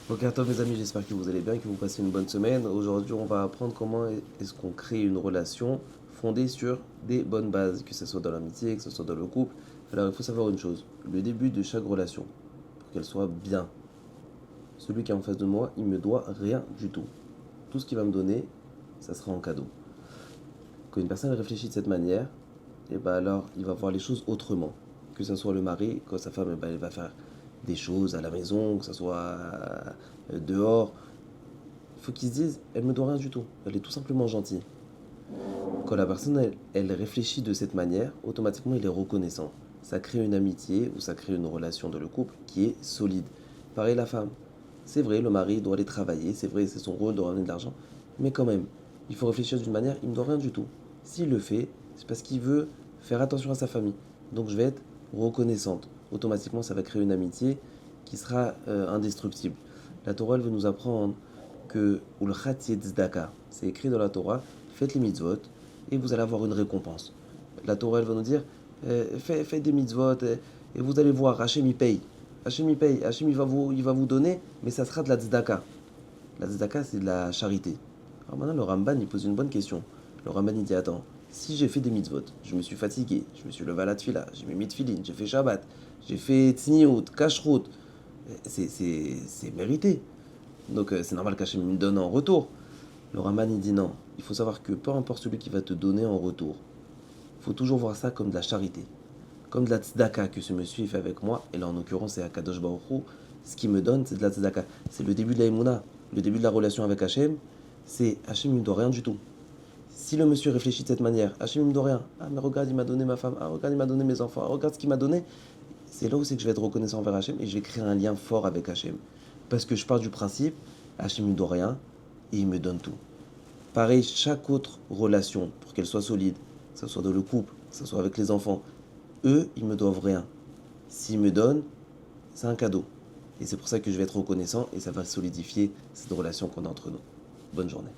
Ok, à toi mes amis, j'espère que vous allez bien, que vous passez une bonne semaine. Aujourd'hui, on va apprendre comment est-ce qu'on crée une relation fondée sur des bonnes bases, que ce soit dans l'amitié, que ce soit dans le couple. Alors, il faut savoir une chose, le début de chaque relation, pour qu'elle soit bien, celui qui est en face de moi, il me doit rien du tout. Tout ce qu'il va me donner, ça sera en cadeau. Quand une personne réfléchit de cette manière, et ben alors, il va voir les choses autrement. Que ce soit le mari, quand sa femme, eh ben, elle va faire des choses à la maison, que ce soit dehors. Il faut qu'ils se disent, elle me doit rien du tout. Elle est tout simplement gentille. Quand la personne, elle réfléchit de cette manière, automatiquement, il est reconnaissant. Ça crée une amitié ou ça crée une relation dans le couple qui est solide. Pareil la femme. C'est vrai, le mari doit aller travailler, c'est vrai, c'est son rôle de ramener de l'argent. Mais quand même, il faut réfléchir d'une manière, il me doit rien du tout. S'il le fait, c'est parce qu'il veut faire attention à sa famille. Donc je vais être reconnaissante. Automatiquement, ça va créer une amitié qui sera indestructible. La Torah, elle veut nous apprendre que Ulchat Tzedaka, c'est écrit dans la Torah, faites les mitzvot et vous allez avoir une récompense. La Torah, elle va nous dire, faites des mitzvot et vous allez voir, Hachem il paye. Hachem il paye, Hachem il va vous donner, mais ça sera de la tzedaka. La tzedaka, c'est de la charité. Alors maintenant, le Ramban, il pose une bonne question. Le Ramban, il dit, attends, si j'ai fait des mitzvot, je me suis fatigué, je me suis levé à la tfila, j'ai mis mitfilin, j'ai fait Shabbat, j'ai fait tzniut, kashrut, c'est mérité. Donc c'est normal qu'Hachem me donne en retour. Le Raman il dit non. Il faut savoir que peu importe celui qui va te donner en retour, il faut toujours voir ça comme de la charité. Comme de la tzedaka que ce monsieur fait avec moi. Et là en l'occurrence c'est Akadosh Baruch Hu. Ce qu'il me donne c'est de la tzedaka. C'est le début de la Emouna. Le début de la relation avec Hachem. C'est Hachem il me doit rien du tout. Si le monsieur réfléchit de cette manière, Hachem il me doit rien. Ah mais regarde il m'a donné ma femme. Ah regarde il m'a donné mes enfants. Ah, regarde ce qu'il m'a donné. C'est là où c'est que je vais être reconnaissant envers Hachem et je vais créer un lien fort avec Hachem. Parce que je pars du principe, Hachem ne me doit rien et il me donne tout. Pareil, chaque autre relation, pour qu'elle soit solide, que ce soit dans le couple, que ce soit avec les enfants, eux, ils me doivent rien. S'ils me donnent, c'est un cadeau. Et c'est pour ça que je vais être reconnaissant et ça va solidifier cette relation qu'on a entre nous. Bonne journée.